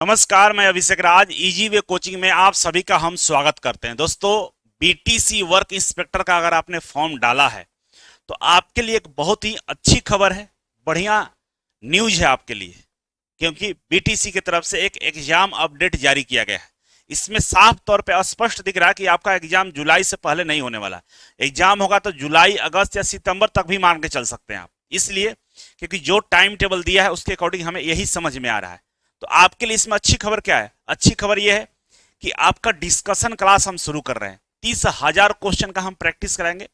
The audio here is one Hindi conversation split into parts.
नमस्कार, मैं अभिषेक राज इजी वे कोचिंग में आप सभी का हम स्वागत करते हैं। दोस्तों, बीटीसी वर्क इंस्पेक्टर का अगर आपने फॉर्म डाला है तो आपके लिए एक बहुत ही अच्छी खबर है, बढ़िया न्यूज है आपके लिए, क्योंकि बीटीसी की तरफ से एक एग्जाम अपडेट जारी किया गया है। इसमें साफ तौर पे स्पष्ट दिख रहा है कि आपका एग्जाम जुलाई से पहले नहीं होने वाला। एग्जाम होगा तो जुलाई, अगस्त या सितंबर तक भी मान के चल सकते हैं आप, इसलिए क्योंकि जो टाइम टेबल दिया है उसके अकॉर्डिंग हमें यही समझ में आ रहा है। तो आपके लिए इसमें अच्छी खबर क्या है? अच्छी खबर यह है कि आपका डिस्कशन क्लास हम शुरू कर रहे हैं। 30,000 क्वेश्चन का हम प्रैक्टिस कराएंगे।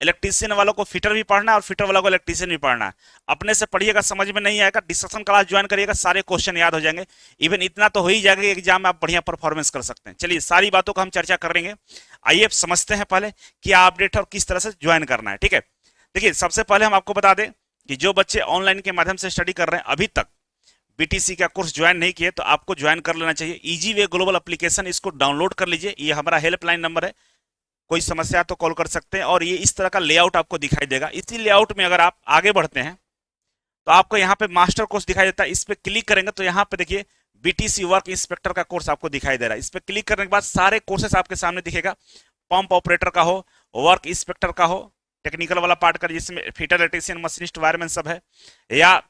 इलेक्ट्रीशियन वालों को फिटर भी पढ़ना है और फिटर वालों को इलेक्ट्रीशियन भी पढ़ना है। अपने से पढ़िएगा, समझ में नहीं आएगा, डिस्कशन क्लास ज्वाइन करिएगा, सारे क्वेश्चन याद हो जाएंगे। इवन इतना तो हो ही जाएगा कि एग्जाम में आप बढ़िया परफॉर्मेंस कर सकते हैं। चलिए, सारी बातों का हम चर्चा करेंगे। आइए समझते हैं पहले क्या अपडेट है और किस तरह से ज्वाइन करना है। ठीक है, देखिए, सबसे पहले हम आपको बता दें कि जो बच्चे ऑनलाइन के माध्यम से स्टडी कर रहे हैं, अभी तक बीटीसी का कोर्स ज्वाइन नहीं किए तो आपको ज्वाइन कर लेना चाहिए। इजी वे ग्लोबल एप्लीकेशन, इसको डाउनलोड कर लीजिए। ये हमारा हेल्पलाइन नंबर है, कोई समस्या तो कॉल कर सकते हैं। और ये इस तरह का लेआउट आपको दिखाई देगा। इसी लेआउट में अगर आप आगे बढ़ते हैं तो आपको यहाँ पे मास्टर कोर्स दिखाई देता है। इस पर क्लिक करेंगे तो यहाँ पे देखिए बीटीसी वर्क इंस्पेक्टर का कोर्स आपको दिखाई दे रहा है। इस पर क्लिक करने के बाद सारे कोर्सेस आपके सामने दिखेगा। पंप ऑपरेटर का हो, वर्क इंस्पेक्टर का हो, टेक्निकल वाला पार्ट का जिसमें फिटर, इलेक्ट्रीशियन, मशीनिस्ट, वायरमैन सब है, या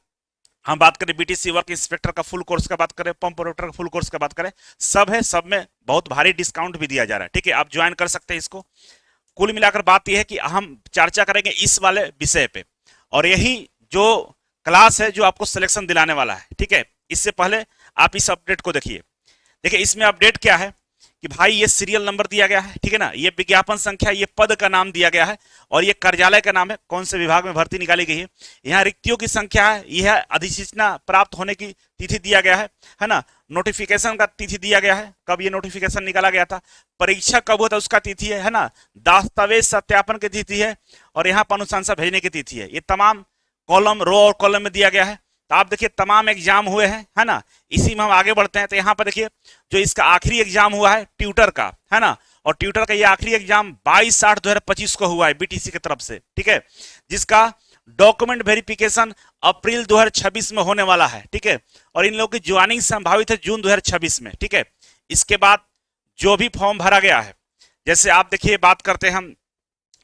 हम बात करें बीटीसी वर्क इंस्पेक्टर का फुल कोर्स का बात करें, पंप ऑपरेटर का फुल कोर्स का बात करें, सब है। सब में बहुत भारी डिस्काउंट भी दिया जा रहा है। ठीक है, आप ज्वाइन कर सकते हैं इसको। कुल मिलाकर बात यह है कि हम चर्चा करेंगे इस वाले विषय पे, और यही जो क्लास है जो आपको सिलेक्शन दिलाने वाला है। ठीक है, इससे पहले आप इस अपडेट को देखिए। देखिए, इसमें अपडेट क्या है कि भाई ये सीरियल नंबर दिया गया है, ठीक है ना, ये विज्ञापन संख्या, ये पद का नाम दिया गया है, और ये कार्यालय का नाम है, कौन से विभाग में भर्ती निकाली गई है। यहाँ रिक्तियों की संख्या है, यह अधिसूचना प्राप्त होने की तिथि दिया गया है ना। नोटिफिकेशन का तिथि दिया गया है, कब ये नोटिफिकेशन निकाला गया था। परीक्षा कब हुआ था उसका तिथि है ना। दस्तावेज सत्यापन की तिथि है, और यहाँ पर अनुशंसा भेजने की तिथि है। ये तमाम कॉलम, रो और कॉलम में दिया गया है। तो आप देखिए तमाम एग्जाम हुए हैं, है ना। इसी में हम आगे बढ़ते हैं तो यहाँ पर देखिए जो इसका आखिरी एग्जाम हुआ है ट्यूटर का, है ना, और ट्यूटर का ये आखिरी एग्जाम 22/8/2025 को हुआ है बीटीसी की तरफ से। ठीक है, जिसका डॉक्यूमेंट वेरिफिकेशन अप्रैल 2026 में होने वाला है। ठीक है, और इन लोगों की ज्वाइनिंग संभावित है जून 2026 में। ठीक है, इसके बाद जो भी फॉर्म भरा गया है, जैसे आप देखिए, बात करते हैं हम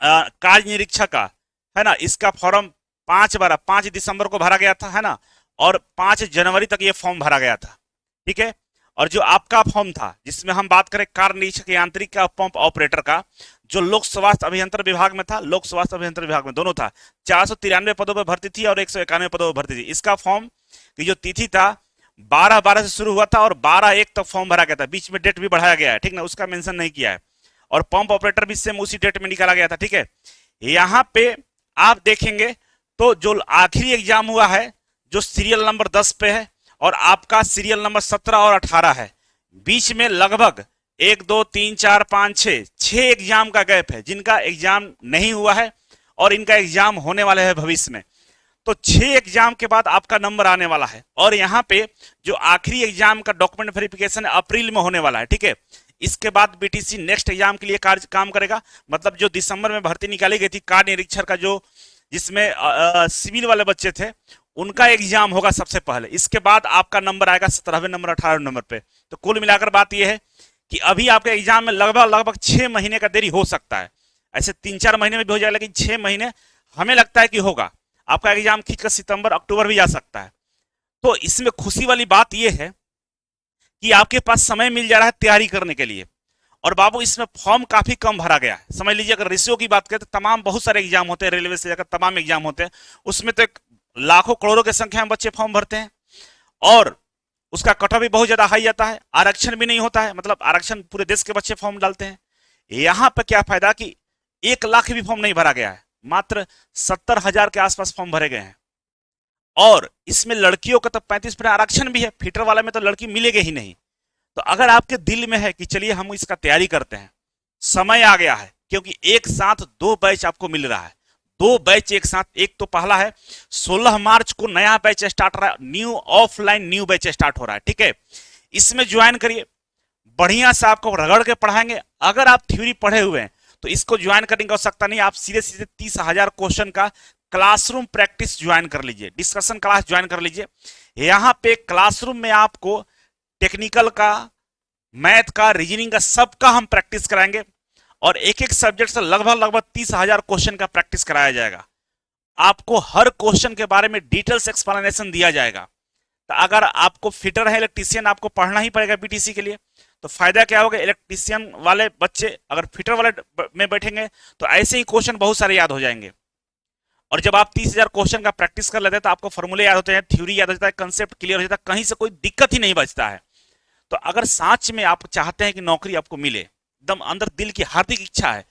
कार्य निरीक्षक का, है ना, इसका फॉर्म 5 दिसंबर को भरा गया था, है ना, और 5 जनवरी तक ये फॉर्म भरा गया था। ठीक है, और जो आपका फॉर्म था जिसमें हम बात करें कार्य निरीक्षक यांत्रिक का, पंप ऑपरेटर का, जो लोक स्वास्थ्य अभियंत्रण विभाग में था, लोक स्वास्थ्य अभियंत्रण विभाग में दोनों था, 493 पदों पर भर्ती थी और 191 पदों पर भर्ती थी। इसका फॉर्म की जो तिथि था 12/12 से शुरू हुआ था और 12/1 तक फॉर्म भरा गया था। बीच में डेट भी बढ़ाया गया है, ठीक ना, उसका मेंशन नहीं किया है। और पंप ऑपरेटर भी सेम उसी डेट में निकाला गया था। ठीक है, यहाँ पे आप देखेंगे तो जो आखिरी एग्जाम हुआ है जो सीरियल नंबर 10 पे है, और आपका सीरियल नंबर 17 और 18 है। बीच में लगभग 1 2 3 4 5 6 एग्जाम का गैप है, जिनका एग्जाम नहीं हुआ है और इनका एग्जाम होने वाला है भविष्य में। तो 6 एग्जाम के बाद आपका नंबर आने वाला है, और यहाँ पे जो आखिरी एग्जाम का डॉक्यूमेंट वेरिफिकेशन अप्रैल में होने वाला है। ठीक है, इसके बाद बीटीसी नेक्स्ट एग्जाम के लिए काम करेगा। मतलब जो दिसंबर में भर्ती निकाली गई थी कार्य निरीक्षक का, जो जिसमें सिविल वाले बच्चे थे, उनका एग्जाम होगा सबसे पहले। इसके बाद आपका नंबर आएगा 17वें नंबर, 18वें नंबर पे। तो कुल मिलाकर बात यह है कि अभी आपके एग्जाम में लगभग 6 महीने का देरी हो सकता है। ऐसे 3-4 महीने में भी हो जाएगा, लेकिन 6 महीने हमें लगता है कि होगा। आपका एग्जाम खींचकर सितंबर अक्टूबर भी जा सकता है। तो इसमें खुशी वाली बात यह है कि आपके पास समय मिल जा रहा है तैयारी करने के लिए। और बाबू, इसमें फॉर्म काफी कम भरा गया है। समझ लीजिए, अगर रेशियो की बात करें तो तमाम बहुत सारे एग्जाम होते हैं, रेलवे से जाकर तमाम एग्जाम होते हैं, उसमें तो लाखों करोड़ों की संख्या में बच्चे फॉर्म भरते हैं, और उसका कट ऑफ भी बहुत ज्यादा हाई आता है। आरक्षण भी नहीं होता है, मतलब आरक्षण पूरे देश के बच्चे फॉर्म डालते हैं। यहाँ पर क्या फायदा कि 1 लाख भी फॉर्म नहीं भरा गया है, मात्र 70,000 के आसपास फॉर्म भरे गए हैं। और इसमें लड़कियों का तो 35% आरक्षण भी है, फिटर वाला में तो लड़की मिलेगी ही नहीं। तो अगर आपके दिल में है कि चलिए हम इसका तैयारी करते हैं, समय आ गया है, क्योंकि एक साथ 2 बैच आपको मिल रहा है। 2 बैच एक साथ। एक तो पहला है 16 मार्च को नया बैच स्टार्ट हो रहा है, new offline new batch start हो रहा है। ठीक है, इसमें ज्वाइन करिए, बढ़िया से आपको रगड़ के पढ़ाएंगे। अगर आप थ्योरी पढ़े हुए हैं तो इसको ज्वाइन करने की आवश्यकता नहीं, आप सीधे सीधे 30,000 क्वेश्चन का क्लासरूम प्रैक्टिस ज्वाइन कर लीजिए, डिस्कशन क्लास ज्वाइन कर लीजिए। यहाँ पे क्लासरूम में आपको टेक्निकल का, मैथ का, रीजनिंग का, सबका हम प्रैक्टिस कराएंगे। और एक एक सब्जेक्ट से लगभग लगभग 30,000 क्वेश्चन का प्रैक्टिस कराया जाएगा। आपको हर क्वेश्चन के बारे में डिटेल्स एक्सप्लेनेशन दिया जाएगा। तो अगर आपको फिटर है इलेक्ट्रीशियन, आपको पढ़ना ही पड़ेगा बीटीसी के लिए। तो फायदा क्या होगा, इलेक्ट्रीशियन वाले बच्चे अगर फिटर वाले में बैठेंगे तो ऐसे ही क्वेश्चन बहुत सारे याद हो जाएंगे। और जब आप 30,000 क्वेश्चन का प्रैक्टिस कर लेते हैं तो आपको फॉर्मूले याद होते हैं, थ्योरी याद हो जाता है, कंसेप्ट क्लियर हो जाता है, कहीं से कोई दिक्कत ही नहीं बचता है। तो अगर सच में आप चाहते हैं कि नौकरी आपको मिले, एकदम अंदर दिल की हार्दिक इच्छा है,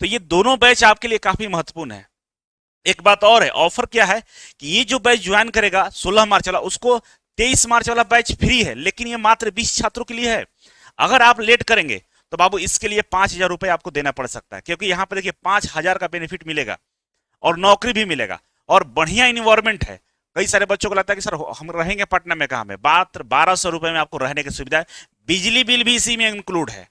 तो ये दोनों बैच आपके लिए काफी महत्वपूर्ण है। एक बात और है, ऑफर क्या है कि ये जो बैच ज्वाइन करेगा 16 मार्च वाला, उसको 23 मार्च वाला बैच फ्री है, लेकिन ये मात्र 20 छात्रों के लिए है। अगर आप लेट करेंगे तो बाबू इसके लिए 5,000 रुपए आपको देना पड़ सकता है, क्योंकि यहां पर देखिए 5,000 का बेनिफिट मिलेगा और नौकरी भी मिलेगा और बढ़िया इन्वायरमेंट है। कई सारे बच्चों को लगता है कि सर हम रहेंगे पटना में, कहां में, मात्र 1,200 रुपए में आपको रहने की सुविधा है, बिजली बिल भी इसी में इंक्लूड है।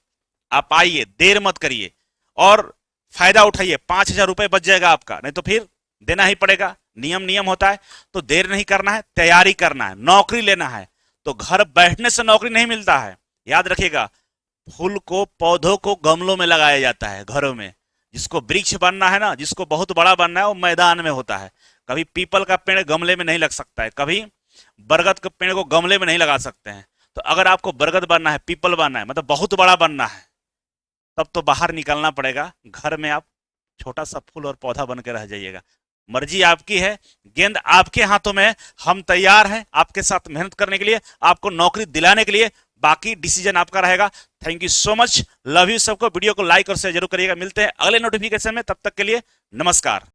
आप आइए, देर मत करिए और फायदा उठाइए। 5,000 रुपए बच जाएगा आपका, नहीं तो फिर देना ही पड़ेगा। नियम होता है, तो देर नहीं करना है, तैयारी करना है, नौकरी लेना है। तो घर बैठने से नौकरी नहीं मिलता है, याद रखिएगा। फूल को, पौधों को गमलों में लगाया जाता है, घरों में। जिसको वृक्ष बनना है ना, जिसको बहुत बड़ा बनना है, वो मैदान में होता है। कभी पीपल का पेड़ गमले में नहीं लग सकता है, कभी बरगद के पेड़ को गमले में नहीं लगा सकते हैं। तो अगर आपको बरगद बनना है, पीपल बनना है, मतलब बहुत बड़ा बनना है, तब तो बाहर निकलना पड़ेगा। घर में आप छोटा सा फूल और पौधा बन के रह जाइएगा। मर्जी आपकी है, गेंद आपके हाथों में है। हम तैयार हैं आपके साथ मेहनत करने के लिए, आपको नौकरी दिलाने के लिए। बाकी डिसीजन आपका रहेगा। Thank you so much, love you सबको। वीडियो को लाइक और शेयर जरूर करिएगा। मिलते हैं अगले नोटिफिकेशन में, तब तक के लिए नमस्कार।